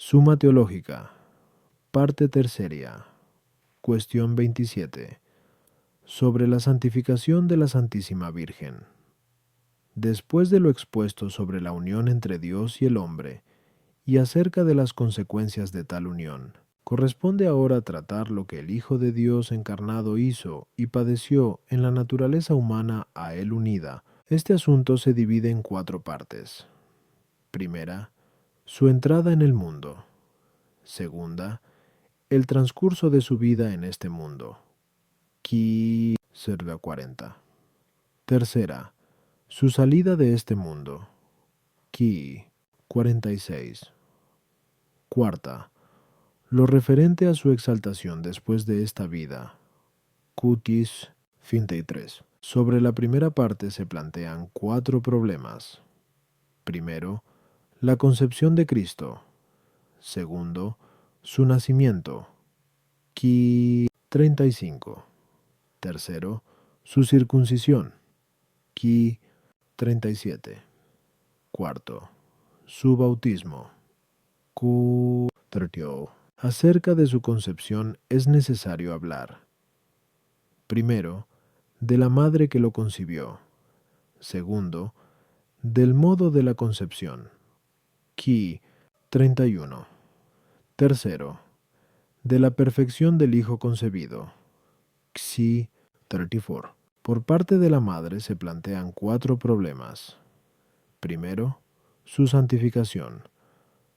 Suma Teológica, parte tercera, cuestión 27, sobre la santificación de la Santísima Virgen. Después de lo expuesto sobre la unión entre Dios y el hombre, y acerca de las consecuencias de tal unión, corresponde ahora tratar lo que el Hijo de Dios encarnado hizo y padeció en la naturaleza humana a él unida. Este asunto se divide en 4 partes. Primera, su entrada en el mundo. Segunda, el transcurso de su vida en este mundo. Qui serve 40. Tercera, su salida de este mundo. Qui 46. Cuarta, lo referente a su exaltación después de esta vida. Cutis 23. Sobre la primera parte se plantean 4 problemas. Primero, la concepción de Cristo. Segundo, su nacimiento. Qui 35. Tercero, su circuncisión. Qui 37. Cuarto, su bautismo. Q 30. Acerca de su concepción es necesario hablar. Primero, de la madre que lo concibió. Segundo, del modo de la concepción. Qui 31. Tercero, de la perfección del Hijo concebido. Xi 34. Por parte de la madre se plantean 4 problemas. Primero, su santificación.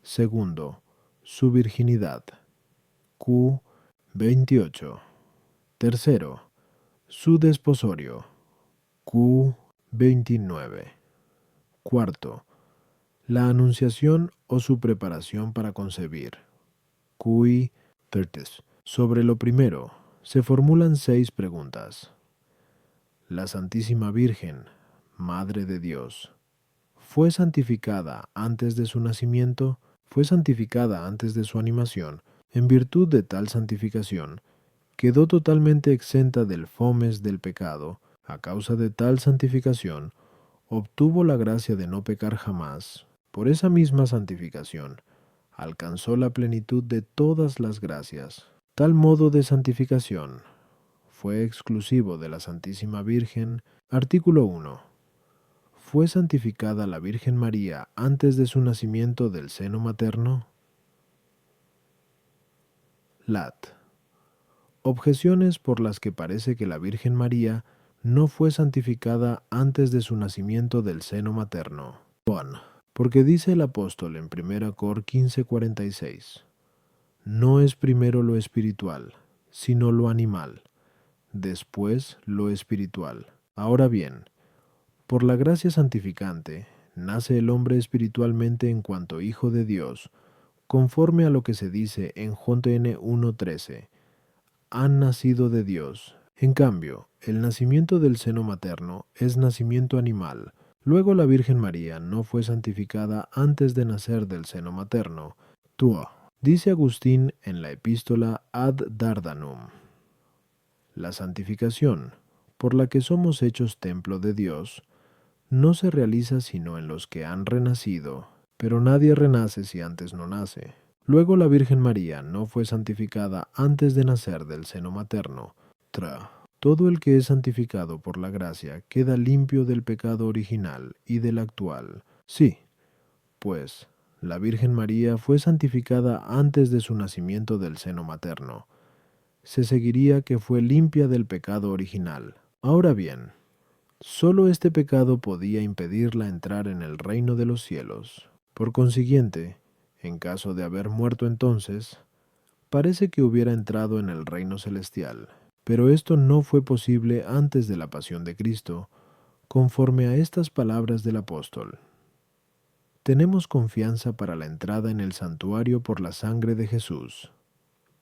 Segundo, su virginidad. Q 28. Tercero, su desposorio. Q 29. Cuarto, la anunciación o su preparación para concebir. Qui 30. Sobre lo primero, se formulan 6 preguntas. La Santísima Virgen, Madre de Dios, ¿fue santificada antes de su nacimiento? ¿Fue santificada antes de su animación? En virtud de tal santificación, quedó totalmente exenta del fomes del pecado. A causa de tal santificación, obtuvo la gracia de no pecar jamás. Por esa misma santificación, alcanzó la plenitud de todas las gracias. Tal modo de santificación fue exclusivo de la Santísima Virgen. Artículo 1. ¿Fue santificada la Virgen María antes de su nacimiento del seno materno? Lat. Objeciones por las que parece que la Virgen María no fue santificada antes de su nacimiento del seno materno. 1. Porque dice el apóstol en 1 Cor 15:46, no es primero lo espiritual, sino lo animal, después lo espiritual. Ahora bien, por la gracia santificante, nace el hombre espiritualmente en cuanto hijo de Dios, conforme a lo que se dice en J.N. 1:13, han nacido de Dios. En cambio, el nacimiento del seno materno es nacimiento animal. Luego la Virgen María no fue santificada antes de nacer del seno materno. Tua. Dice Agustín en la epístola Ad Dardanum. La santificación, por la que somos hechos templo de Dios, no se realiza sino en los que han renacido, pero nadie renace si antes no nace. Luego la Virgen María no fue santificada antes de nacer del seno materno. Todo el que es santificado por la gracia queda limpio del pecado original y del actual. Sí, pues, la Virgen María fue santificada antes de su nacimiento del seno materno. Se seguiría que fue limpia del pecado original. Ahora bien, solo este pecado podía impedirla entrar en el reino de los cielos. Por consiguiente, en caso de haber muerto entonces, parece que hubiera entrado en el reino celestial. Pero esto no fue posible antes de la pasión de Cristo, conforme a estas palabras del apóstol. Tenemos confianza para la entrada en el santuario por la sangre de Jesús.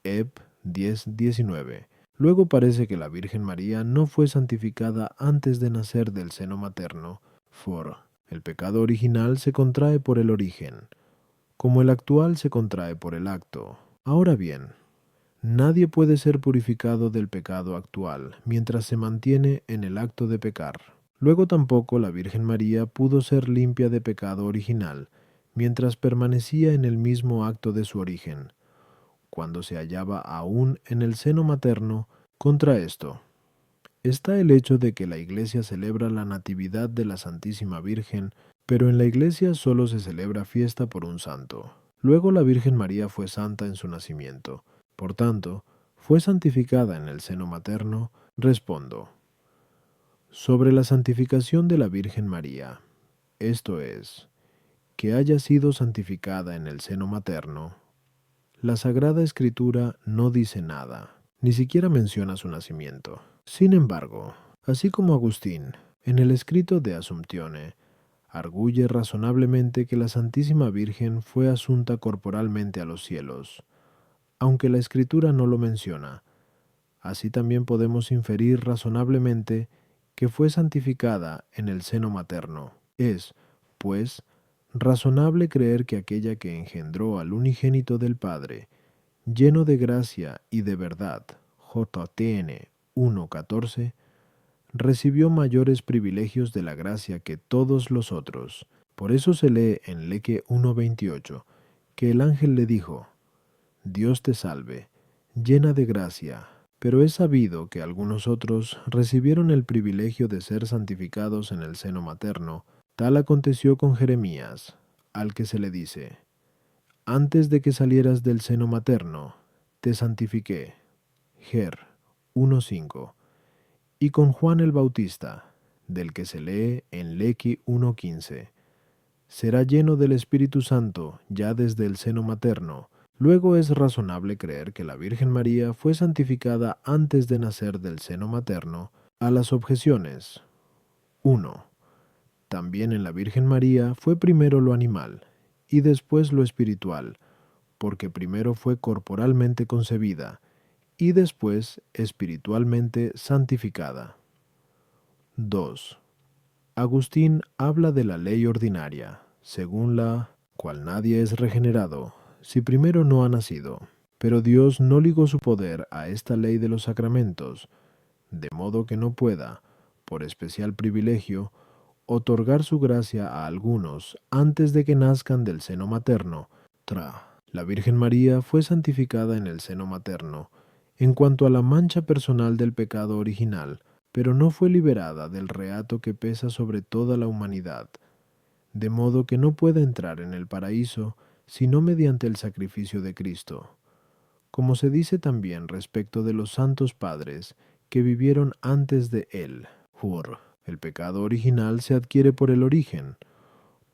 Ep 10:19. Luego parece que la Virgen María no fue santificada antes de nacer del seno materno, for el pecado original se contrae por el origen, como el actual se contrae por el acto. Ahora bien, nadie puede ser purificado del pecado actual mientras se mantiene en el acto de pecar. Luego tampoco la Virgen María pudo ser limpia de pecado original mientras permanecía en el mismo acto de su origen, cuando se hallaba aún en el seno materno. Contra esto está el hecho de que la Iglesia celebra la Natividad de la Santísima Virgen, pero en la Iglesia solo se celebra fiesta por un santo. Luego la Virgen María fue santa en su nacimiento, por tanto, fue santificada en el seno materno. Respondo. Sobre la santificación de la Virgen María, esto es, que haya sido santificada en el seno materno, la Sagrada Escritura no dice nada, ni siquiera menciona su nacimiento. Sin embargo, así como Agustín, en el escrito de Assumptione, arguye razonablemente que la Santísima Virgen fue asunta corporalmente a los cielos, aunque la Escritura no lo menciona, así también podemos inferir razonablemente que fue santificada en el seno materno. Es, pues, razonable creer que aquella que engendró al unigénito del Padre, lleno de gracia y de verdad, JTN 1:14, recibió mayores privilegios de la gracia que todos los otros. Por eso se lee en Leque 1:28 que el ángel le dijo: Dios te salve, llena de gracia. Pero es sabido que algunos otros recibieron el privilegio de ser santificados en el seno materno. Tal aconteció con Jeremías, al que se le dice: Antes de que salieras del seno materno, te santifiqué. Ger 1:5. Y con Juan el Bautista, del que se lee en Lequi 1:15. Será lleno del Espíritu Santo ya desde el seno materno. Luego es razonable creer que la Virgen María fue santificada antes de nacer del seno materno. A las objeciones. 1. También en la Virgen María fue primero lo animal y después lo espiritual, porque primero fue corporalmente concebida y después espiritualmente santificada. 2. Agustín habla de la ley ordinaria, según la cual nadie es regenerado si primero no ha nacido. Pero Dios no ligó su poder a esta ley de los sacramentos, de modo que no pueda, por especial privilegio, otorgar su gracia a algunos antes de que nazcan del seno materno. La Virgen María fue santificada en el seno materno en cuanto a la mancha personal del pecado original, pero no fue liberada del reato que pesa sobre toda la humanidad, de modo que no puede entrar en el paraíso sino mediante el sacrificio de Cristo. Como se dice también respecto de los santos padres que vivieron antes de él. El pecado original se adquiere por el origen,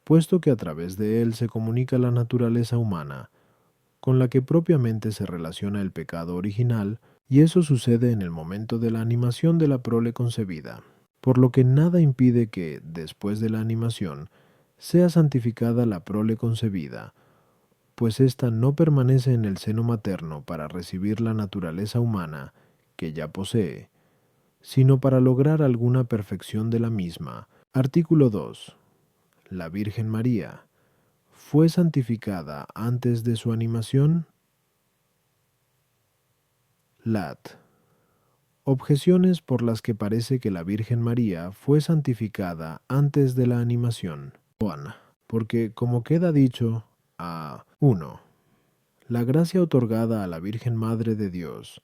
puesto que a través de él se comunica la naturaleza humana, con la que propiamente se relaciona el pecado original, y eso sucede en el momento de la animación de la prole concebida, por lo que nada impide que, después de la animación, sea santificada la prole concebida, pues ésta no permanece en el seno materno para recibir la naturaleza humana que ya posee, sino para lograr alguna perfección de la misma. Artículo 2. La Virgen María ¿fue santificada antes de su animación? Lat. Objeciones por las que parece que la Virgen María fue santificada antes de la animación. 1. Porque, como queda dicho, a 1. La gracia otorgada a la Virgen Madre de Dios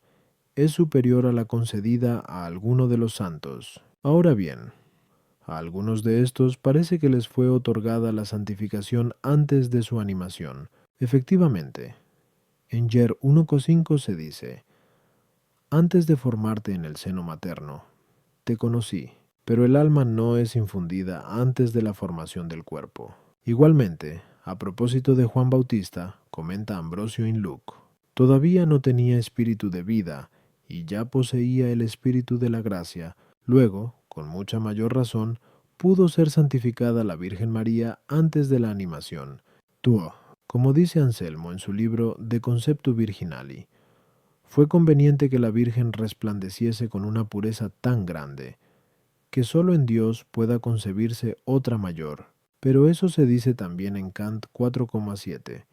es superior a la concedida a alguno de los santos. Ahora bien, a algunos de estos parece que les fue otorgada la santificación antes de su animación. Efectivamente, en Yer 1:5 se dice: Antes de formarte en el seno materno, te conocí, pero el alma no es infundida antes de la formación del cuerpo. Igualmente, a propósito de Juan Bautista, comenta Ambrosio in Luc, todavía no tenía espíritu de vida y ya poseía el espíritu de la gracia. Luego, con mucha mayor razón, pudo ser santificada la Virgen María antes de la animación. Como dice Anselmo en su libro De Conceptu Virginali, fue conveniente que la Virgen resplandeciese con una pureza tan grande, que sólo en Dios pueda concebirse otra mayor. Pero eso se dice también en Cant 4,7.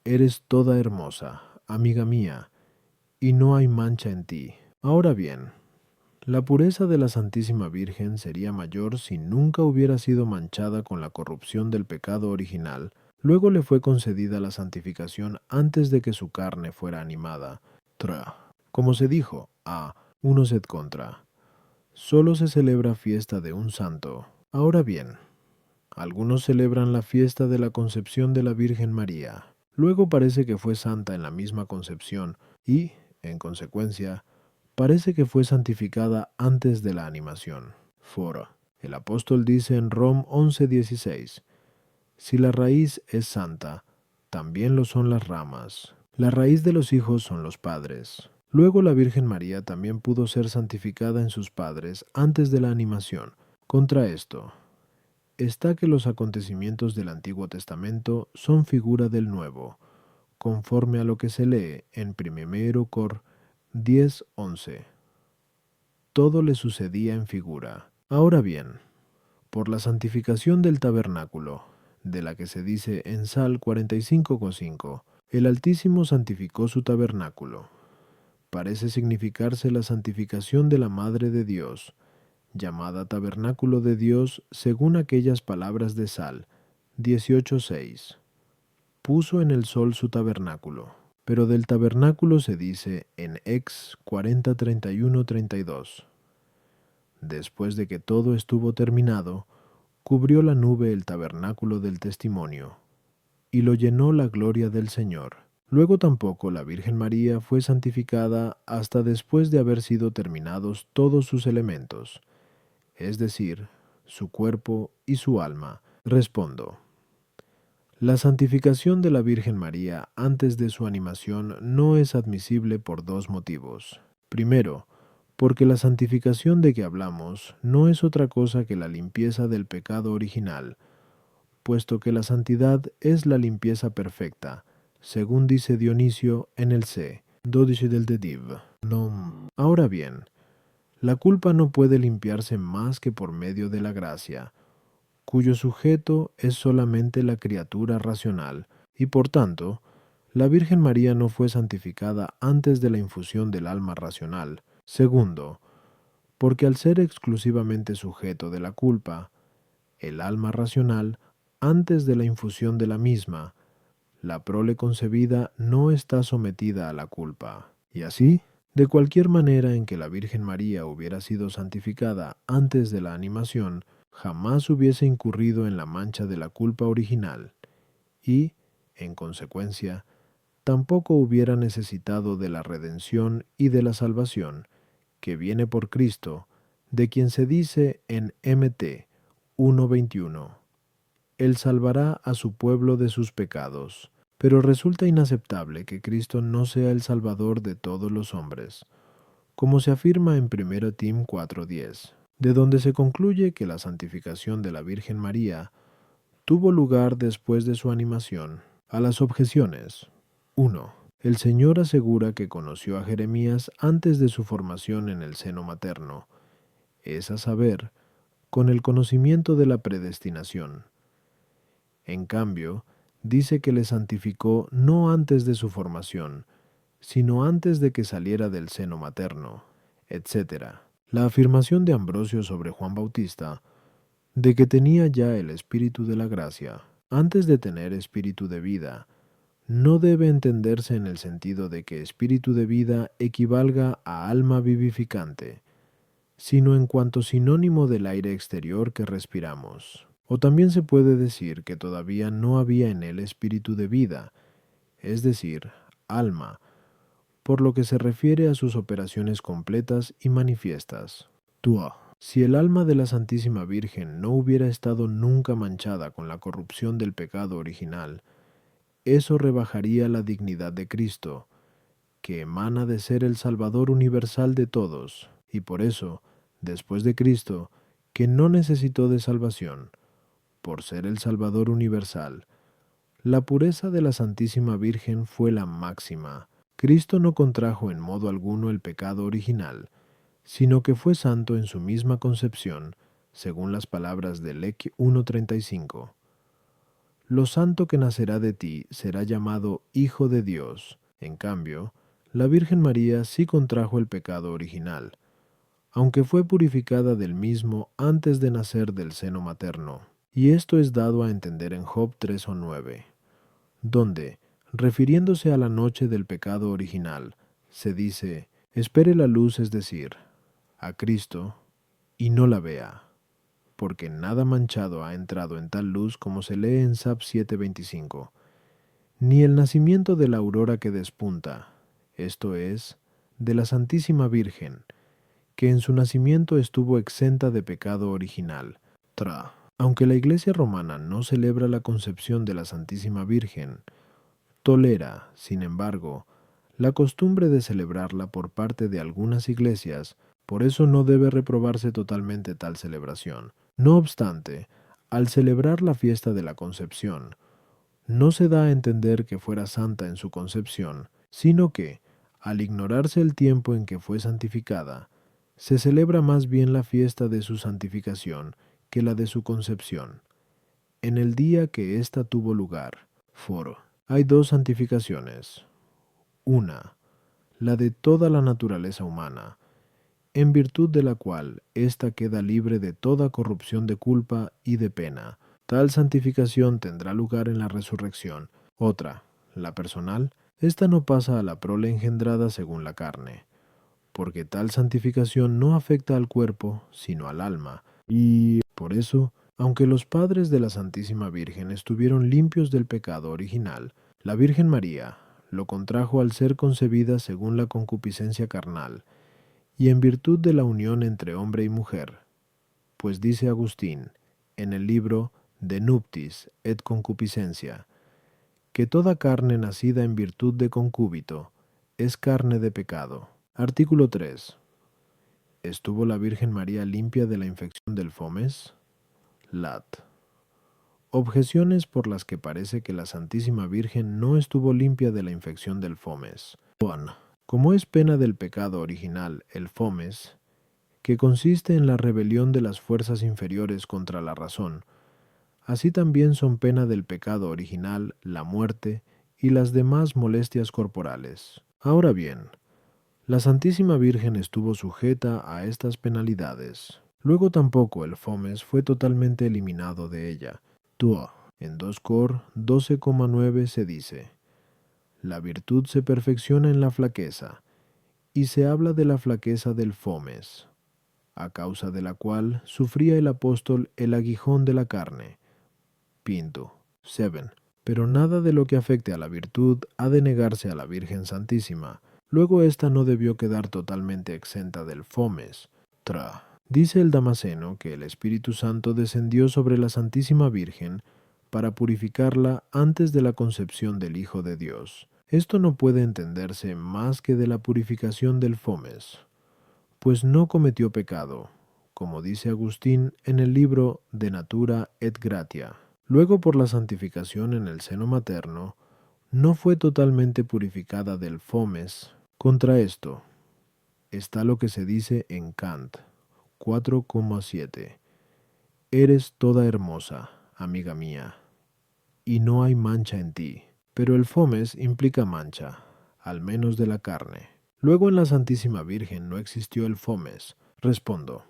Eres toda hermosa, amiga mía, y no hay mancha en ti. Ahora bien, la pureza de la Santísima Virgen sería mayor si nunca hubiera sido manchada con la corrupción del pecado original, Luego le fue concedida la santificación antes de que su carne fuera animada. Como se dijo, a unos et contra. Solo se celebra fiesta de un santo. Ahora bien, algunos celebran la fiesta de la concepción de la Virgen María. Luego parece que fue santa en la misma concepción y, en consecuencia, parece que fue santificada antes de la animación. Fora. El apóstol dice en Rom 11:16, si la raíz es santa, también lo son las ramas. La raíz de los hijos son los padres. Luego la Virgen María también pudo ser santificada en sus padres antes de la animación. Contra esto, está que los acontecimientos del Antiguo Testamento son figura del Nuevo, conforme a lo que se lee en 1 Cor 10:11. Todo le sucedía en figura. Ahora bien, por la santificación del tabernáculo, de la que se dice en Sal 45:5, el Altísimo santificó su tabernáculo. Parece significarse la santificación de la Madre de Dios, llamada tabernáculo de Dios según aquellas palabras de Sal 18:6. Puso en el sol su tabernáculo, pero del tabernáculo se dice en Ex 40:31-32. Después de que todo estuvo terminado, cubrió la nube el tabernáculo del testimonio, y lo llenó la gloria del Señor. Luego tampoco la Virgen María fue santificada hasta después de haber sido terminados todos sus elementos, es decir, su cuerpo y su alma. Respondo. La santificación de la Virgen María antes de su animación no es admisible por dos motivos. Primero, porque la santificación de que hablamos no es otra cosa que la limpieza del pecado original, puesto que la santidad es la limpieza perfecta, según dice Dionisio en el C. 12 del Dediv. No. Ahora bien, la culpa no puede limpiarse más que por medio de la gracia, cuyo sujeto es solamente la criatura racional, y por tanto, la Virgen María no fue santificada antes de la infusión del alma racional. Segundo, porque al ser exclusivamente sujeto de la culpa, el alma racional, antes de la infusión de la misma, la prole concebida no está sometida a la culpa. Y así, de cualquier manera en que la Virgen María hubiera sido santificada antes de la animación, jamás hubiese incurrido en la mancha de la culpa original, y, en consecuencia, tampoco hubiera necesitado de la redención y de la salvación, que viene por Cristo, de quien se dice en Mt 1:21, Él salvará a su pueblo de sus pecados. Pero resulta inaceptable que Cristo no sea el Salvador de todos los hombres, como se afirma en 1 Tim 4:10, de donde se concluye que la santificación de la Virgen María tuvo lugar después de su animación. A las objeciones. 1. El Señor asegura que conoció a Jeremías antes de su formación en el seno materno, es a saber, con el conocimiento de la predestinación. En cambio, dice que le santificó no antes de su formación, sino antes de que saliera del seno materno, etc. La afirmación de Ambrosio sobre Juan Bautista, de que tenía ya el espíritu de la gracia, antes de tener espíritu de vida, no debe entenderse en el sentido de que espíritu de vida equivalga a alma vivificante, sino en cuanto sinónimo del aire exterior que respiramos. O también se puede decir que todavía no había en él espíritu de vida, es decir, alma, por lo que se refiere a sus operaciones completas y manifiestas. Si el alma de la Santísima Virgen no hubiera estado nunca manchada con la corrupción del pecado original, eso rebajaría la dignidad de Cristo, que emana de ser el Salvador universal de todos, y por eso, después de Cristo, que no necesitó de salvación, por ser el Salvador universal, la pureza de la Santísima Virgen fue la máxima. Cristo no contrajo en modo alguno el pecado original, sino que fue santo en su misma concepción, según las palabras de Lec 1:35. Lo santo que nacerá de ti será llamado Hijo de Dios. En cambio, la Virgen María sí contrajo el pecado original, aunque fue purificada del mismo antes de nacer del seno materno, Y esto es dado a entender en Job 3 o 9, donde, refiriéndose a la noche del pecado original, se dice, espere la luz, es decir, a Cristo, y no la vea, porque nada manchado ha entrado en tal luz como se lee en Sab 7:25, ni el nacimiento de la aurora que despunta, esto es, de la Santísima Virgen, que en su nacimiento estuvo exenta de pecado original. Aunque la Iglesia romana no celebra la concepción de la Santísima Virgen, tolera, sin embargo, la costumbre de celebrarla por parte de algunas iglesias, por eso no debe reprobarse totalmente tal celebración. No obstante, al celebrar la fiesta de la Concepción, no se da a entender que fuera santa en su concepción, sino que, al ignorarse el tiempo en que fue santificada, se celebra más bien la fiesta de su santificación que la de su concepción. En el día que ésta tuvo lugar, foro, hay dos santificaciones. Una, la de toda la naturaleza humana, en virtud de la cual ésta queda libre de toda corrupción de culpa y de pena. Tal santificación tendrá lugar en la resurrección. Otra, la personal, ésta no pasa a la prole engendrada según la carne, porque tal santificación no afecta al cuerpo, sino al alma, y por eso, aunque los padres de la Santísima Virgen estuvieron limpios del pecado original, la Virgen María lo contrajo al ser concebida según la concupiscencia carnal, y en virtud de la unión entre hombre y mujer, pues dice Agustín, en el libro De Nuptis et Concupiscencia, que toda carne nacida en virtud de concúbito es carne de pecado. Artículo 3. ¿Estuvo la Virgen María limpia de la infección del fomes? Lat. Objeciones por las que parece que la Santísima Virgen no estuvo limpia de la infección del fomes. 1. Como es pena del pecado original el fomes, que consiste en la rebelión de las fuerzas inferiores contra la razón, así también son pena del pecado original la muerte y las demás molestias corporales. Ahora bien, la Santísima Virgen estuvo sujeta a estas penalidades. Luego tampoco el fomes fue totalmente eliminado de ella. En 2 Cor 12,9 se dice, la virtud se perfecciona en la flaqueza, y se habla de la flaqueza del fomes, a causa de la cual sufría el apóstol el aguijón de la carne. Pinto 7. Pero nada de lo que afecte a la virtud ha de negarse a la Virgen Santísima. Luego ésta no debió quedar totalmente exenta del fomes. Dice el Damasceno que el Espíritu Santo descendió sobre la Santísima Virgen para purificarla antes de la concepción del Hijo de Dios. Esto no puede entenderse más que de la purificación del fomes, pues no cometió pecado, como dice Agustín en el libro De Natura et Gratia. Luego, por la santificación en el seno materno, no fue totalmente purificada del fomes. Contra esto está lo que se dice en Kant 4,7. Eres toda hermosa, amiga mía, y no hay mancha en ti. Pero el fomes implica mancha, al menos de la carne. Luego en la Santísima Virgen no existió el fomes. Respondo.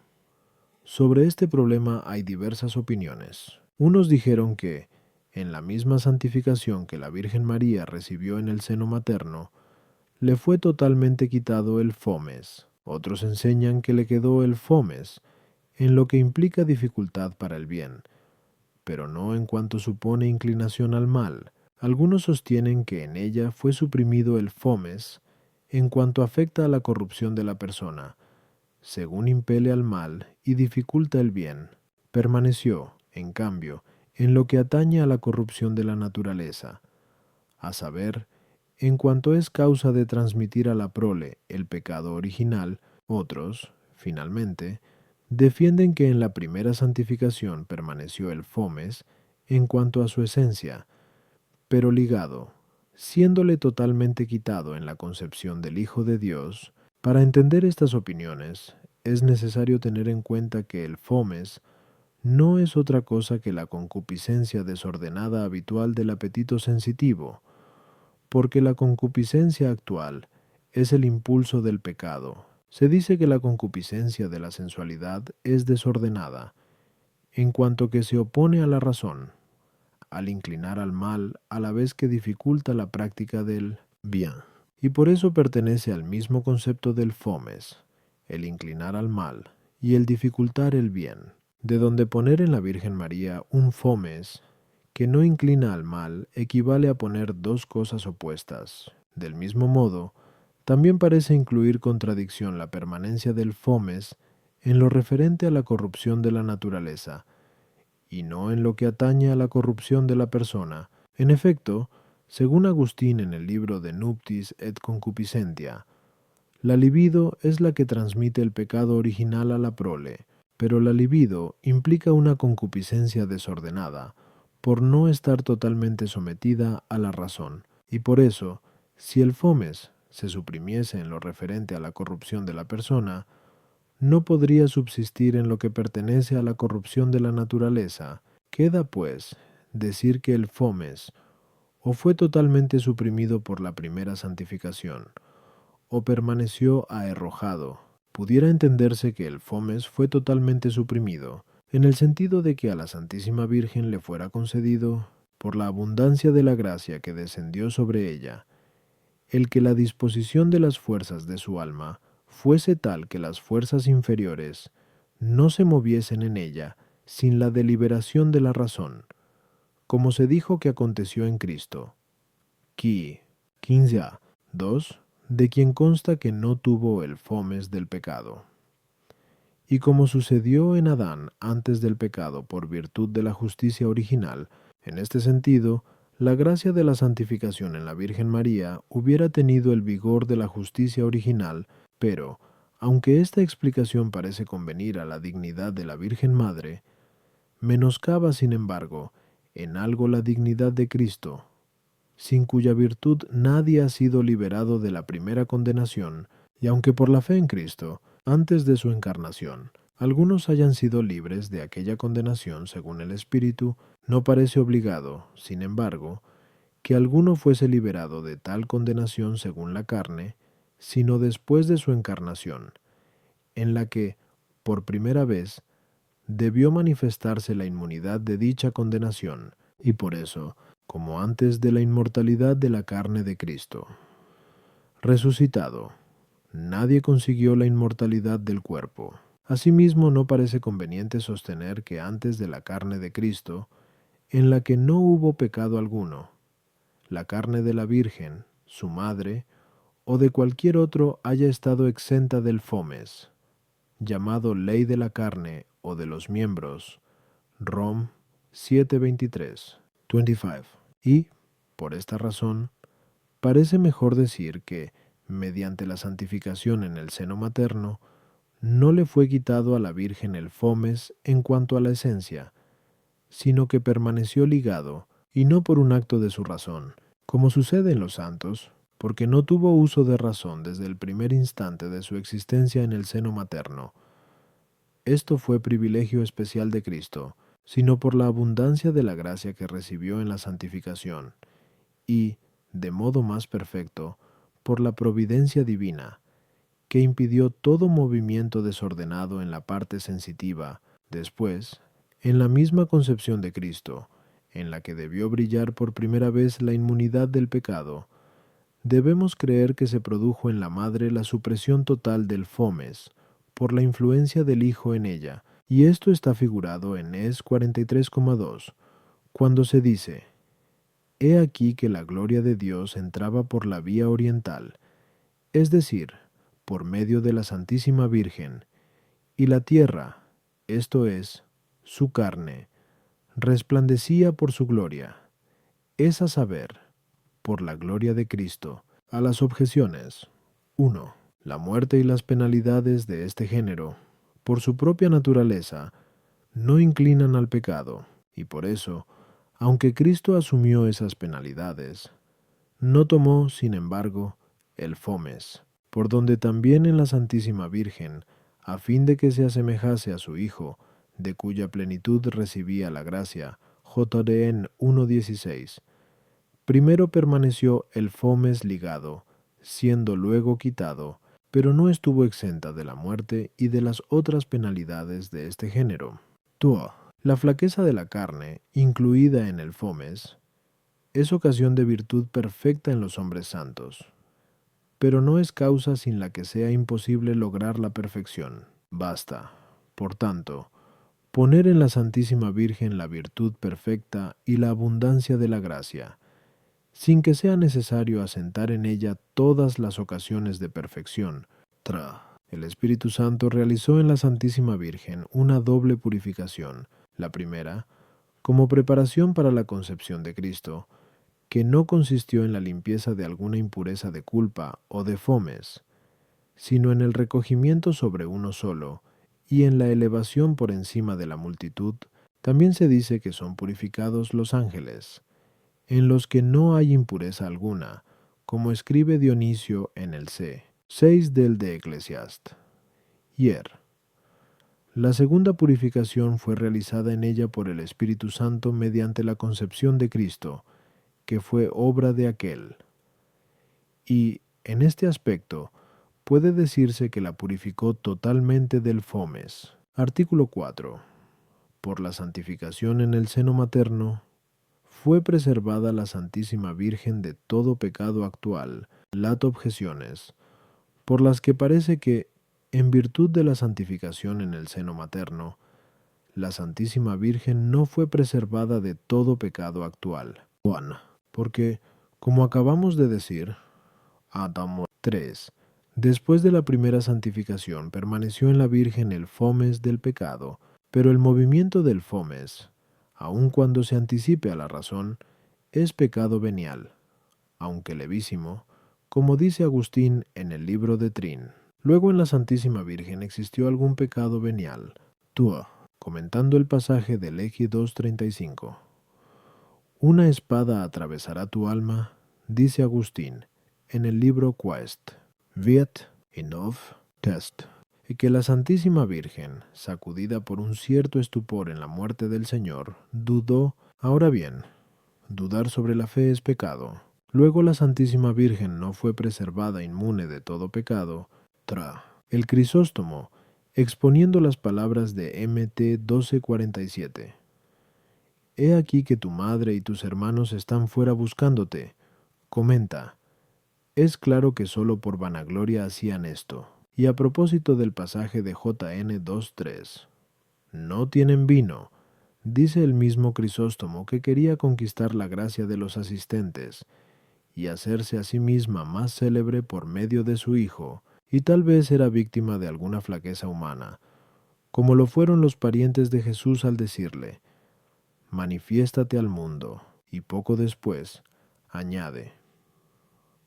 Sobre este problema hay diversas opiniones. Unos dijeron que, en la misma santificación que la Virgen María recibió en el seno materno, le fue totalmente quitado el fomes. Otros enseñan que le quedó el fomes, en lo que implica dificultad para el bien, pero no en cuanto supone inclinación al mal. Algunos sostienen que en ella fue suprimido el fomes, en cuanto afecta a la corrupción de la persona, según impele al mal y dificulta el bien. Permaneció, en cambio, en lo que atañe a la corrupción de la naturaleza, a saber, en cuanto es causa de transmitir a la prole el pecado original. Otros, finalmente, defienden que en la primera santificación permaneció el fomes en cuanto a su esencia, pero ligado, siéndole totalmente quitado en la concepción del Hijo de Dios. Para entender estas opiniones, es necesario tener en cuenta que el fomes no es otra cosa que la concupiscencia desordenada habitual del apetito sensitivo, porque la concupiscencia actual es el impulso del pecado. Se dice que la concupiscencia de la sensualidad es desordenada, en cuanto que se opone a la razón, al inclinar al mal a la vez que dificulta la práctica del bien. Y por eso pertenece al mismo concepto del fomes, el inclinar al mal y el dificultar el bien, de donde poner en la Virgen María un fomes que no inclina al mal equivale a poner dos cosas opuestas. Del mismo modo, también parece incluir contradicción la permanencia del fomes en lo referente a la corrupción de la naturaleza, y no en lo que atañe a la corrupción de la persona. En efecto, según Agustín en el libro de Nuptis et Concupiscentia, la libido es la que transmite el pecado original a la prole, pero la libido implica una concupiscencia desordenada, por no estar totalmente sometida a la razón, y por eso, si el fomes se suprimiese en lo referente a la corrupción de la persona, no podría subsistir en lo que pertenece a la corrupción de la naturaleza. Queda, pues, decir que el fomes o fue totalmente suprimido por la primera santificación, o permaneció aherrojado. Pudiera entenderse que el fomes fue totalmente suprimido, en el sentido de que a la Santísima Virgen le fuera concedido, por la abundancia de la gracia que descendió sobre ella, el que la disposición de las fuerzas de su alma fuese tal que las fuerzas inferiores no se moviesen en ella sin la deliberación de la razón, como se dijo que aconteció en Cristo, qui 15a 2, de quien consta que no tuvo el fomes del pecado. Y como sucedió en Adán antes del pecado por virtud de la justicia original, en este sentido, la gracia de la santificación en la Virgen María hubiera tenido el vigor de la justicia original, pero, aunque esta explicación parece convenir a la dignidad de la Virgen Madre, menoscaba, sin embargo, en algo la dignidad de Cristo, sin cuya virtud nadie ha sido liberado de la primera condenación, y aunque por la fe en Cristo, antes de su encarnación, algunos hayan sido libres de aquella condenación según el Espíritu, no parece obligado, sin embargo, que alguno fuese liberado de tal condenación según la carne, sino después de su encarnación, en la que, por primera vez, debió manifestarse la inmunidad de dicha condenación, y por eso, como antes de la inmortalidad de la carne de Cristo. Resucitado, nadie consiguió la inmortalidad del cuerpo. Asimismo, no parece conveniente sostener que antes de la carne de Cristo, en la que no hubo pecado alguno, la carne de la Virgen, su madre, o de cualquier otro haya estado exenta del fomes, llamado ley de la carne o de los miembros, Rom 7:23, 25. Y, por esta razón, parece mejor decir que, mediante la santificación en el seno materno, no le fue quitado a la Virgen el fomes en cuanto a la esencia, sino que permaneció ligado, y no por un acto de su razón, como sucede en los santos, porque no tuvo uso de razón desde el primer instante de su existencia en el seno materno. Esto fue privilegio especial de Cristo, sino por la abundancia de la gracia que recibió en la santificación, y, de modo más perfecto, por la providencia divina, que impidió todo movimiento desordenado en la parte sensitiva. Después, en la misma concepción de Cristo, en la que debió brillar por primera vez la inmunidad del pecado, debemos creer que se produjo en la madre la supresión total del fomes, por la influencia del Hijo en ella, y esto está figurado en Es 43,2, cuando se dice: He aquí que la gloria de Dios entraba por la vía oriental, es decir, por medio de la Santísima Virgen, y la tierra, esto es, su carne, resplandecía por su gloria, es a saber, por la gloria de Cristo. A las objeciones. 1. La muerte y las penalidades de este género, por su propia naturaleza, no inclinan al pecado, y por eso, aunque Cristo asumió esas penalidades, no tomó, sin embargo, el fomes, por donde también en la Santísima Virgen, a fin de que se asemejase a su Hijo, de cuya plenitud recibía la gracia, JDN 1:16, primero permaneció el fomes ligado, siendo luego quitado, pero no estuvo exenta de la muerte y de las otras penalidades de este género. 2. La flaqueza de la carne, incluida en el fomes, es ocasión de virtud perfecta en los hombres santos, pero no es causa sin la que sea imposible lograr la perfección. Basta, por tanto, poner en la Santísima Virgen la virtud perfecta y la abundancia de la gracia, sin que sea necesario asentar en ella todas las ocasiones de perfección. El Espíritu Santo realizó en la Santísima Virgen una doble purificación. La primera, como preparación para la concepción de Cristo, que no consistió en la limpieza de alguna impureza de culpa o de fomes, sino en el recogimiento sobre uno solo y en la elevación por encima de la multitud. También se dice que son purificados los ángeles, en los que no hay impureza alguna, como escribe Dionisio en el C. 6 del de Eclesiast. La segunda purificación fue realizada en ella por el Espíritu Santo mediante la concepción de Cristo, que fue obra de aquel. Y, en este aspecto, puede decirse que la purificó totalmente del fomes. Artículo 4. Por la santificación en el seno materno, fue preservada la Santísima Virgen de todo pecado actual, lat objeciones, por las que parece que, en virtud de la santificación en el seno materno, la Santísima Virgen no fue preservada de todo pecado actual. Juan, porque, como acabamos de decir, Adamo 3, después de la primera santificación permaneció en la Virgen el fomes del pecado, pero el movimiento del fomes, aun cuando se anticipe a la razón, es pecado venial, aunque levísimo, como dice Agustín en el libro de Trin. Luego en la Santísima Virgen existió algún pecado venial. Tua, comentando el pasaje del Egi 2.35. Una espada atravesará tu alma, dice Agustín, en el libro Quaest, Viet Inov Test, y que la Santísima Virgen, sacudida por un cierto estupor en la muerte del Señor, dudó. Ahora bien, dudar sobre la fe es pecado. Luego la Santísima Virgen no fue preservada inmune de todo pecado. El Crisóstomo, exponiendo las palabras de MT 1247. He aquí que tu madre y tus hermanos están fuera buscándote. Comenta, es claro que solo por vanagloria hacían esto. Y a propósito del pasaje de JN 2.3, no tienen vino, dice el mismo Crisóstomo que quería conquistar la gracia de los asistentes y hacerse a sí misma más célebre por medio de su hijo, y tal vez era víctima de alguna flaqueza humana, como lo fueron los parientes de Jesús al decirle, manifiéstate al mundo, y poco después, añade,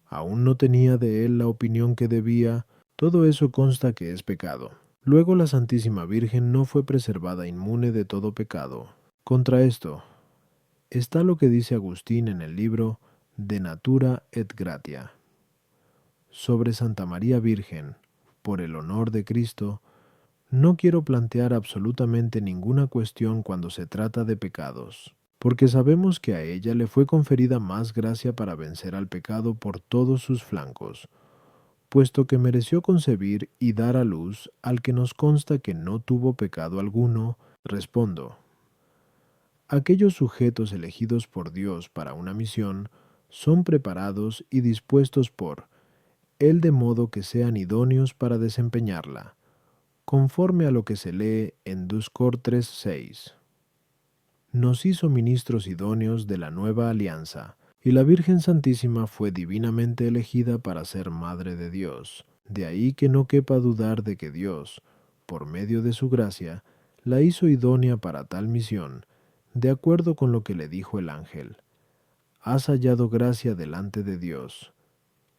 aún no tenía de él la opinión que debía. Todo eso consta que es pecado. Luego la Santísima Virgen no fue preservada inmune de todo pecado. Contra esto está lo que dice Agustín en el libro De Natura et Gratia. Sobre Santa María Virgen, por el honor de Cristo, no quiero plantear absolutamente ninguna cuestión cuando se trata de pecados, porque sabemos que a ella le fue conferida más gracia para vencer al pecado por todos sus flancos, puesto que mereció concebir y dar a luz al que nos consta que no tuvo pecado alguno. Respondo, aquellos sujetos elegidos por Dios para una misión son preparados y dispuestos por Él de modo que sean idóneos para desempeñarla, conforme a lo que se lee en Duscor 3.6. Nos hizo ministros idóneos de la nueva alianza, y la Virgen Santísima fue divinamente elegida para ser Madre de Dios. De ahí que no quepa dudar de que Dios, por medio de su gracia, la hizo idónea para tal misión, de acuerdo con lo que le dijo el ángel. Has hallado gracia delante de Dios.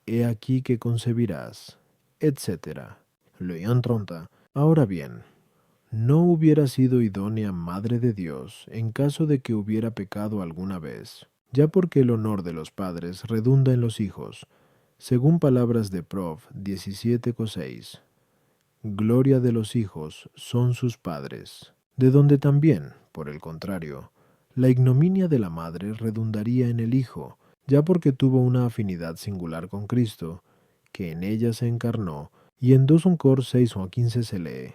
He aquí que concebirás, etc. Leon Tronta. Ahora bien, no hubiera sido idónea Madre de Dios en caso de que hubiera pecado alguna vez, ya porque el honor de los padres redunda en los hijos, según palabras de Prov 17,6. Gloria de los hijos son sus padres, de donde también, por el contrario, la ignominia de la madre redundaría en el hijo, ya porque tuvo una afinidad singular con Cristo, que en ella se encarnó, y en 2 Cor 6 o 15 se lee,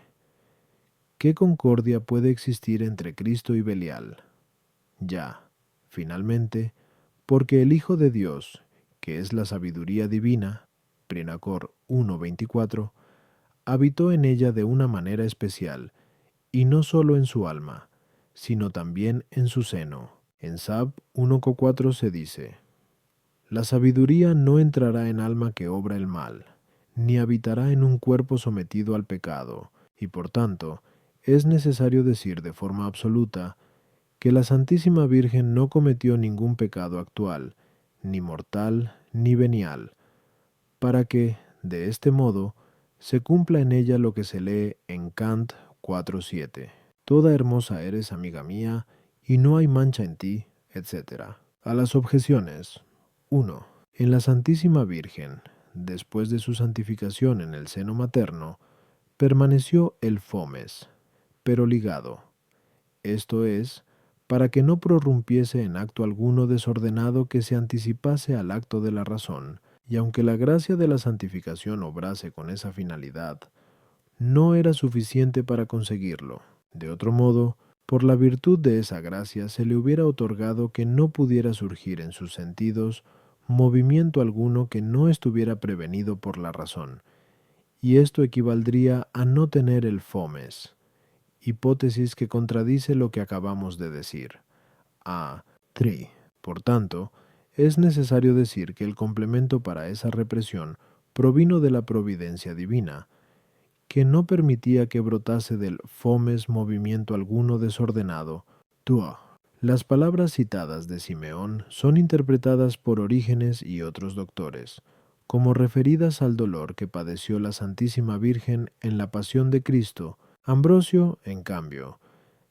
¿qué concordia puede existir entre Cristo y Belial? Ya, finalmente, porque el Hijo de Dios, que es la sabiduría divina, Prinacor 1:24, habitó en ella de una manera especial, y no solo en su alma, sino también en su seno. En Sab 1:4 se dice: la sabiduría no entrará en alma que obra el mal, ni habitará en un cuerpo sometido al pecado, y por tanto, es necesario decir de forma absoluta que la Santísima Virgen no cometió ningún pecado actual, ni mortal, ni venial, para que, de este modo, se cumpla en ella lo que se lee en Cant 4:7. Toda hermosa eres, amiga mía, y no hay mancha en ti, etc. A las objeciones. 1. En la Santísima Virgen, después de su santificación en el seno materno, permaneció el fomes, pero ligado, esto es, para que no prorrumpiese en acto alguno desordenado que se anticipase al acto de la razón, y aunque la gracia de la santificación obrase con esa finalidad, no era suficiente para conseguirlo. De otro modo, por la virtud de esa gracia se le hubiera otorgado que no pudiera surgir en sus sentidos movimiento alguno que no estuviera prevenido por la razón, y esto equivaldría a no tener el fomes, hipótesis que contradice lo que acabamos de decir. A. 3. Por tanto, es necesario decir que el complemento para esa represión provino de la providencia divina, que no permitía que brotase del fomes movimiento alguno desordenado. 2. Las palabras citadas de Simeón son interpretadas por Orígenes y otros doctores como referidas al dolor que padeció la Santísima Virgen en la pasión de Cristo. Ambrosio, en cambio,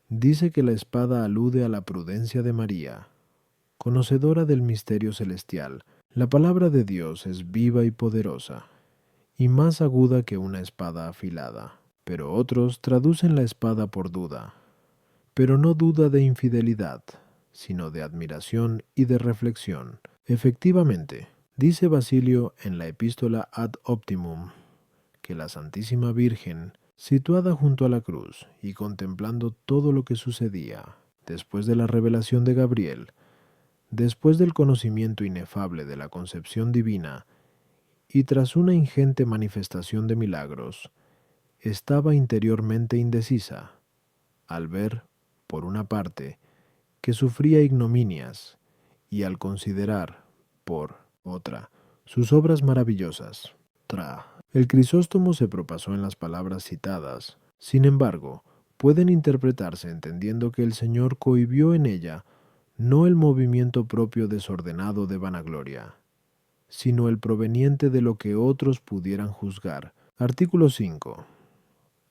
dice que la espada alude a la prudencia de María. Conocedora del misterio celestial, la palabra de Dios es viva y poderosa, y más aguda que una espada afilada. Pero otros traducen la espada por duda, pero no duda de infidelidad, sino de admiración y de reflexión. Efectivamente, dice Basilio en la epístola Ad Optimum, que la Santísima Virgen, situada junto a la cruz y contemplando todo lo que sucedía, después de la revelación de Gabriel, después del conocimiento inefable de la concepción divina, y tras una ingente manifestación de milagros, estaba interiormente indecisa, al ver, por una parte, que sufría ignominias, y al considerar, por otra, sus obras maravillosas. El Crisóstomo se propasó en las palabras citadas. Sin embargo, pueden interpretarse entendiendo que el Señor cohibió en ella no el movimiento propio desordenado de vanagloria, sino el proveniente de lo que otros pudieran juzgar. Artículo 5.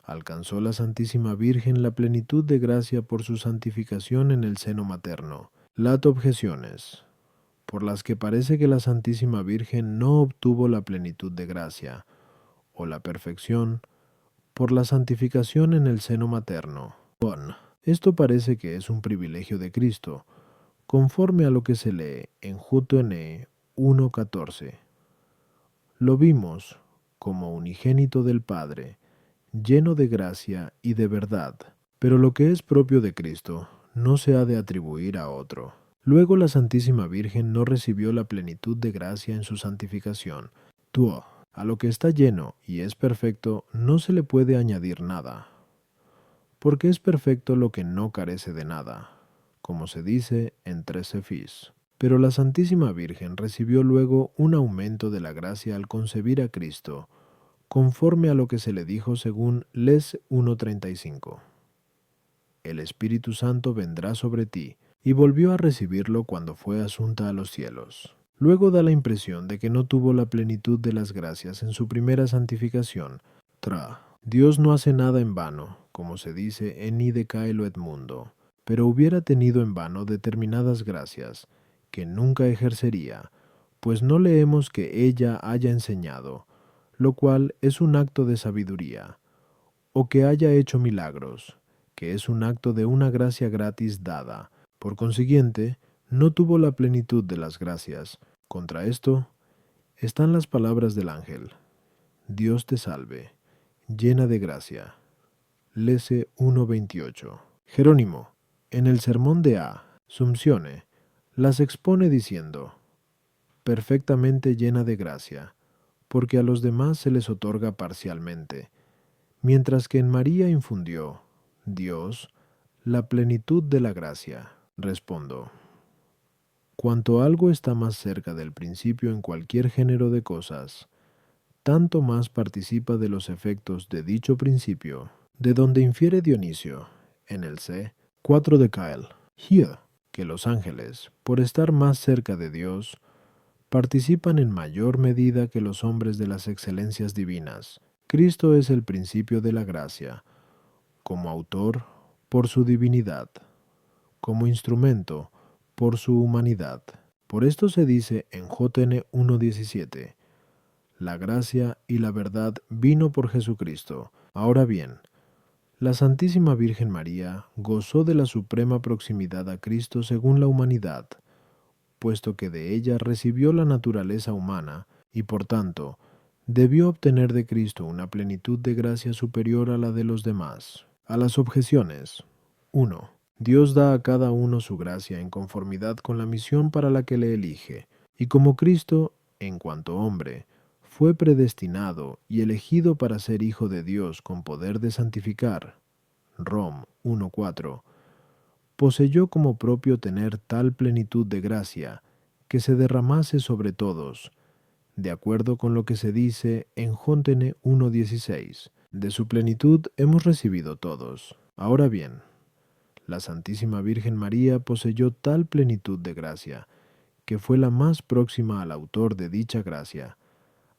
Alcanzó la Santísima Virgen la plenitud de gracia por su santificación en el seno materno. Lat objeciones, por las que parece que la Santísima Virgen no obtuvo la plenitud de gracia, o la perfección, por la santificación en el seno materno. Esto parece que es un privilegio de Cristo, conforme a lo que se lee en Jutone 1:14. Lo vimos como unigénito del Padre, lleno de gracia y de verdad, pero lo que es propio de Cristo no se ha de atribuir a otro. Luego la Santísima Virgen no recibió la plenitud de gracia en su santificación. A lo que está lleno y es perfecto no se le puede añadir nada, porque es perfecto lo que no carece de nada, como se dice en 13 Fis. Pero la Santísima Virgen recibió luego un aumento de la gracia al concebir a Cristo, conforme a lo que se le dijo según Les 1:35. El Espíritu Santo vendrá sobre ti, y volvió a recibirlo cuando fue asunta a los cielos. Luego da la impresión de que no tuvo la plenitud de las gracias en su primera santificación. Dios no hace nada en vano, como se dice en Ide Caelo et Mundo, pero hubiera tenido en vano determinadas gracias, que nunca ejercería, pues no leemos que ella haya enseñado, lo cual es un acto de sabiduría, o que haya hecho milagros, que es un acto de una gracia gratis dada. Por consiguiente, no tuvo la plenitud de las gracias. Contra esto están las palabras del ángel: Dios te salve, llena de gracia. Lese 1.28. Jerónimo, en el sermón de Assumptione, las expone diciendo: perfectamente llena de gracia, porque a los demás se les otorga parcialmente, mientras que en María infundió Dios la plenitud de la gracia. Respondo: cuanto algo está más cerca del principio en cualquier género de cosas, tanto más participa de los efectos de dicho principio, de donde infiere Dionisio, en el C. 4 de Kyle, here, que los ángeles, por estar más cerca de Dios, participan en mayor medida que los hombres de las excelencias divinas. Cristo es el principio de la gracia, como autor, por su divinidad, como instrumento, por su humanidad. Por esto se dice en JN 1.17, la gracia y la verdad vino por Jesucristo. Ahora bien, la Santísima Virgen María gozó de la suprema proximidad a Cristo según la humanidad, puesto que de ella recibió la naturaleza humana y por tanto debió obtener de Cristo una plenitud de gracia superior a la de los demás. A las objeciones. 1. Dios da a cada uno su gracia en conformidad con la misión para la que le elige, y como Cristo, en cuanto hombre, fue predestinado y elegido para ser hijo de Dios con poder de santificar. Rom 1.4. Poseyó como propio tener tal plenitud de gracia que se derramase sobre todos, de acuerdo con lo que se dice en Jóntene 1.16. De su plenitud hemos recibido todos. Ahora bien, la Santísima Virgen María poseyó tal plenitud de gracia, que fue la más próxima al autor de dicha gracia,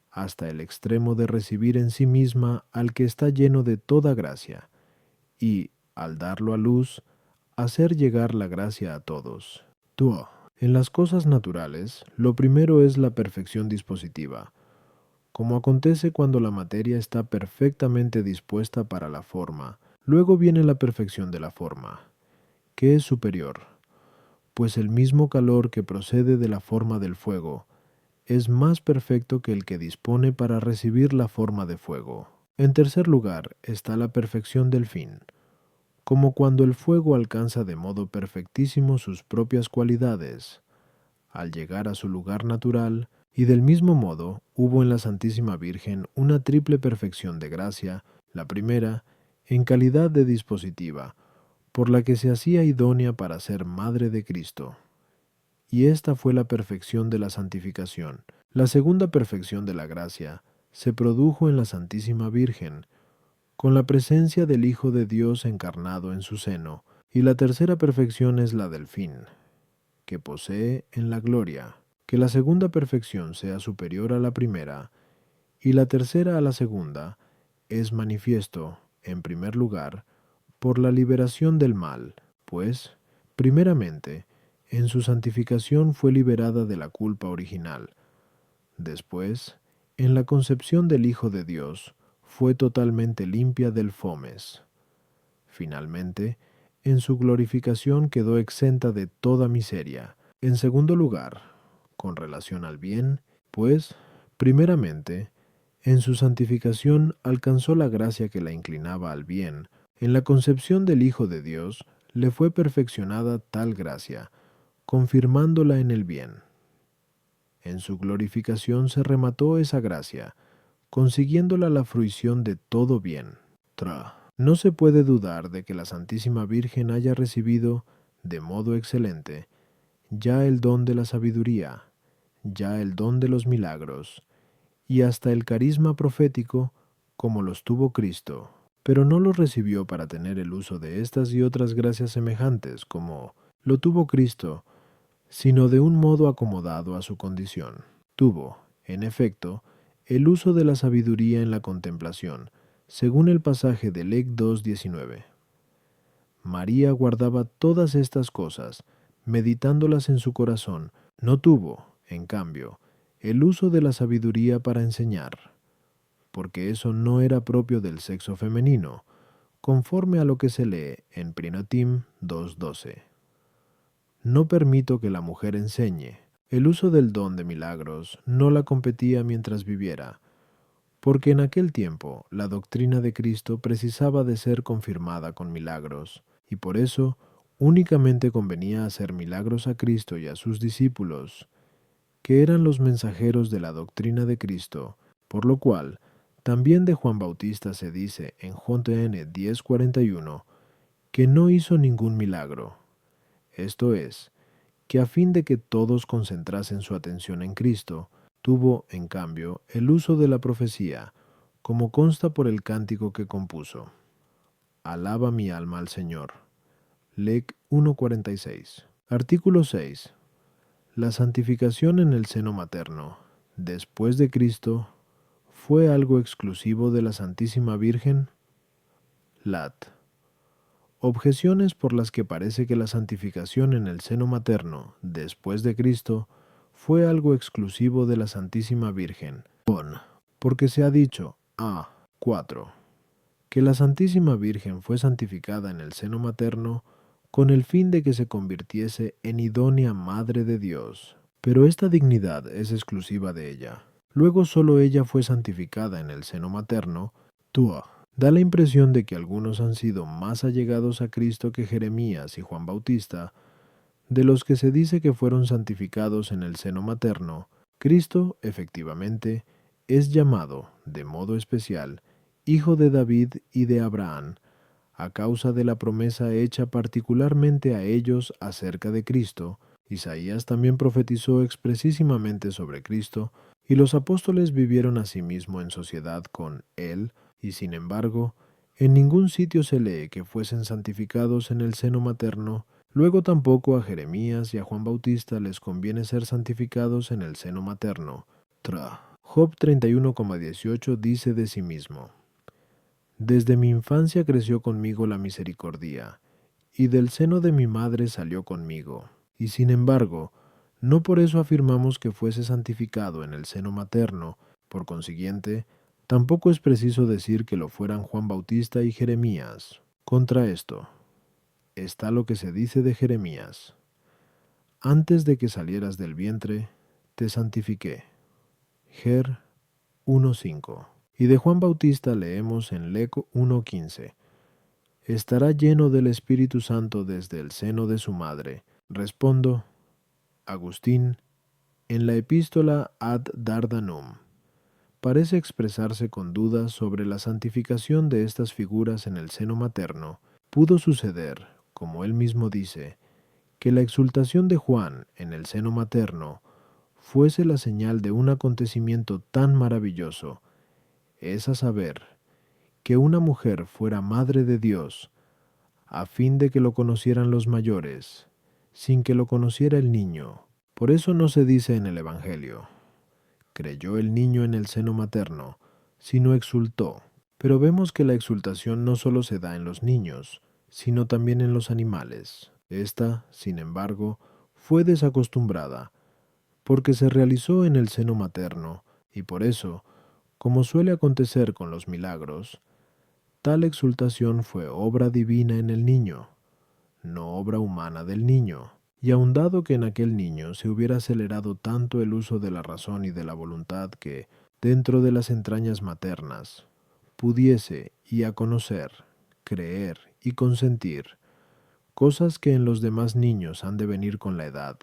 hasta el extremo de recibir en sí misma al que está lleno de toda gracia, y, al darlo a luz, hacer llegar la gracia a todos. 2. En las cosas naturales, lo primero es la perfección dispositiva, como acontece cuando la materia está perfectamente dispuesta para la forma. Luego viene la perfección de la forma, que es superior, pues el mismo calor que procede de la forma del fuego es más perfecto que el que dispone para recibir la forma de fuego. En tercer lugar está la perfección del fin, como cuando el fuego alcanza de modo perfectísimo sus propias cualidades, al llegar a su lugar natural, y del mismo modo hubo en la Santísima Virgen una triple perfección de gracia, la primera, en calidad de dispositiva, por la que se hacía idónea para ser Madre de Cristo. Y esta fue la perfección de la santificación. La segunda perfección de la gracia se produjo en la Santísima Virgen, con la presencia del Hijo de Dios encarnado en su seno, y la tercera perfección es la del fin, que posee en la gloria. Que la segunda perfección sea superior a la primera, y la tercera a la segunda, es manifiesto, en primer lugar, por la liberación del mal, pues, primeramente, en su santificación fue liberada de la culpa original. Después, en la concepción del Hijo de Dios, fue totalmente limpia del fomes. Finalmente, en su glorificación quedó exenta de toda miseria. En segundo lugar, con relación al bien, pues, primeramente, en su santificación alcanzó la gracia que la inclinaba al bien. En la concepción del Hijo de Dios le fue perfeccionada tal gracia, confirmándola en el bien. En su glorificación se remató esa gracia, consiguiéndola la fruición de todo bien. No se puede dudar de que la Santísima Virgen haya recibido, de modo excelente, ya el don de la sabiduría, ya el don de los milagros, y hasta el carisma profético, como los tuvo Cristo, pero no los recibió para tener el uso de estas y otras gracias semejantes, como lo tuvo Cristo, sino de un modo acomodado a su condición. Tuvo, en efecto, el uso de la sabiduría en la contemplación, según el pasaje de Lec 2.19. María guardaba todas estas cosas, meditándolas en su corazón. No tuvo, en cambio, el uso de la sabiduría para enseñar, porque eso no era propio del sexo femenino, conforme a lo que se lee en Prinotim 2.12. No permito que la mujer enseñe. El uso del don de milagros no la competía mientras viviera, porque en aquel tiempo la doctrina de Cristo precisaba de ser confirmada con milagros, y por eso únicamente convenía hacer milagros a Cristo y a sus discípulos, que eran los mensajeros de la doctrina de Cristo, por lo cual también de Juan Bautista se dice en JN 10:41 que no hizo ningún milagro, esto es, que a fin de que todos concentrasen su atención en Cristo, tuvo, en cambio, el uso de la profecía, como consta por el cántico que compuso. Alaba mi alma al Señor. Lec 1:46. Artículo 6. La santificación en el seno materno, después de Cristo, ¿fue algo exclusivo de la Santísima Virgen? Lat. Objeciones por las que parece que la santificación en el seno materno, después de Cristo, fue algo exclusivo de la Santísima Virgen. Porque se ha dicho, a. 4, que la Santísima Virgen fue santificada en el seno materno con el fin de que se convirtiese en idónea Madre de Dios. Pero esta dignidad es exclusiva de ella. Luego solo ella fue santificada en el seno materno, tua. Da la impresión de que algunos han sido más allegados a Cristo que Jeremías y Juan Bautista, de los que se dice que fueron santificados en el seno materno. Cristo, efectivamente, es llamado, de modo especial, Hijo de David y de Abraham, a causa de la promesa hecha particularmente a ellos acerca de Cristo. Isaías también profetizó expresísimamente sobre Cristo, y los apóstoles vivieron asimismo en sociedad con Él, y sin embargo, en ningún sitio se lee que fuesen santificados en el seno materno. Luego tampoco a Jeremías y a Juan Bautista les conviene ser santificados en el seno materno. Job 31,18 dice de sí mismo: Desde mi infancia creció conmigo la misericordia, y del seno de mi madre salió conmigo. Y sin embargo, no por eso afirmamos que fuese santificado en el seno materno. Por consiguiente, tampoco es preciso decir que lo fueran Juan Bautista y Jeremías. Contra esto está lo que se dice de Jeremías: Antes de que salieras del vientre, te santifiqué. Jer 1:5. Y de Juan Bautista leemos en Leco 1:15: Estará lleno del Espíritu Santo desde el seno de su madre. Respondo, Agustín, en la epístola Ad Dardanum, parece expresarse con dudas sobre la santificación de estas figuras en el seno materno. Pudo suceder, como él mismo dice, que la exultación de Juan en el seno materno fuese la señal de un acontecimiento tan maravilloso, es a saber, que una mujer fuera madre de Dios, a fin de que lo conocieran los mayores, sin que lo conociera el niño. Por eso no se dice en el Evangelio, creyó el niño en el seno materno, sino exultó. Pero vemos que la exultación no solo se da en los niños, sino también en los animales. Esta, sin embargo, fue desacostumbrada, porque se realizó en el seno materno, y por eso, como suele acontecer con los milagros, tal exultación fue obra divina en el niño, no obra humana del niño. Y aun dado que en aquel niño se hubiera acelerado tanto el uso de la razón y de la voluntad que, dentro de las entrañas maternas, pudiese y a conocer, creer y consentir, cosas que en los demás niños han de venir con la edad,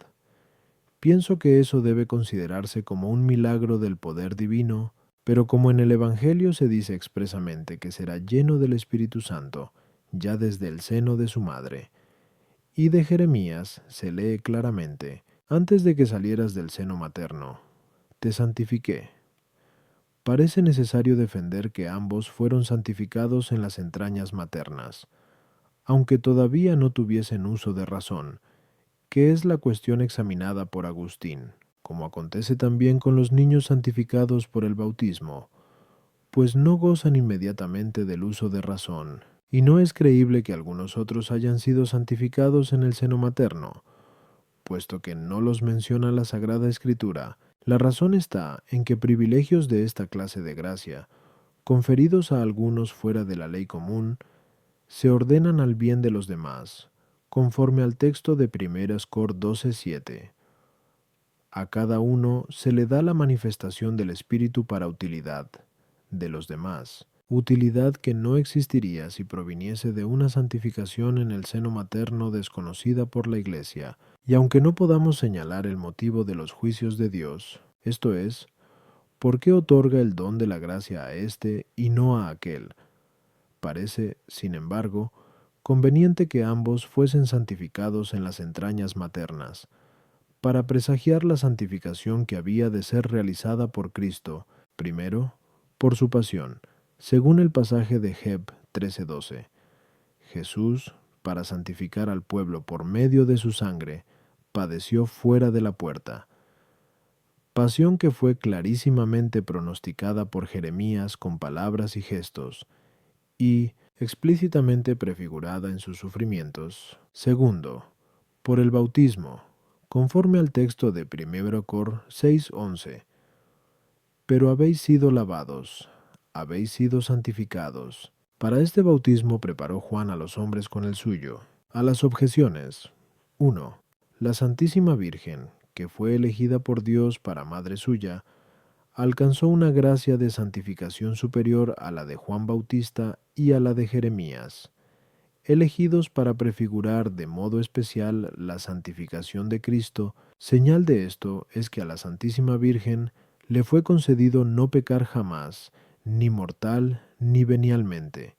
pienso que eso debe considerarse como un milagro del poder divino. Pero como en el Evangelio se dice expresamente que será lleno del Espíritu Santo, ya desde el seno de su madre, y de Jeremías se lee claramente, antes de que salieras del seno materno, te santifiqué. Parece necesario defender que ambos fueron santificados en las entrañas maternas, aunque todavía no tuviesen uso de razón, que es la cuestión examinada por Agustín, como acontece también con los niños santificados por el bautismo, pues no gozan inmediatamente del uso de razón, y no es creíble que algunos otros hayan sido santificados en el seno materno, puesto que no los menciona la Sagrada Escritura. La razón está en que privilegios de esta clase de gracia, conferidos a algunos fuera de la ley común, se ordenan al bien de los demás, conforme al texto de 1 Cor 12:7. A cada uno se le da la manifestación del Espíritu para utilidad, de los demás, utilidad que no existiría si proviniese de una santificación en el seno materno desconocida por la Iglesia. Y aunque no podamos señalar el motivo de los juicios de Dios, esto es, ¿por qué otorga el don de la gracia a éste y no a aquel? Parece, sin embargo, conveniente que ambos fuesen santificados en las entrañas maternas, para presagiar la santificación que había de ser realizada por Cristo, primero, por su pasión, según el pasaje de Heb 13:12. Jesús, para santificar al pueblo por medio de su sangre, padeció fuera de la puerta. Pasión que fue clarísimamente pronosticada por Jeremías con palabras y gestos, y explícitamente prefigurada en sus sufrimientos. Segundo, por el bautismo, conforme al texto de 1 Cor 6:11. Pero habéis sido lavados, habéis sido santificados. Para este bautismo preparó Juan a los hombres con el suyo. A las objeciones. 1. La Santísima Virgen, que fue elegida por Dios para madre suya, alcanzó una gracia de santificación superior a la de Juan Bautista y a la de Jeremías, elegidos para prefigurar de modo especial la santificación de Cristo. Señal de esto es que a la Santísima Virgen le fue concedido no pecar jamás, ni mortal ni venialmente.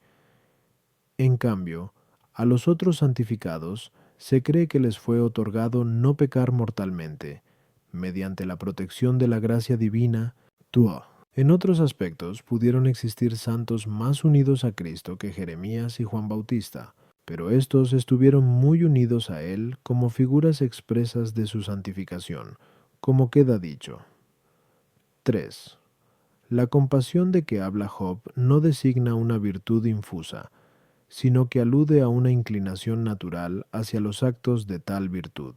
En cambio, a los otros santificados se cree que les fue otorgado no pecar mortalmente, mediante la protección de la gracia divina, tuo. En otros aspectos pudieron existir santos más unidos a Cristo que Jeremías y Juan Bautista, pero estos estuvieron muy unidos a Él como figuras expresas de su santificación, como queda dicho. 3. La compasión de que habla Job no designa una virtud infusa, sino que alude a una inclinación natural hacia los actos de tal virtud.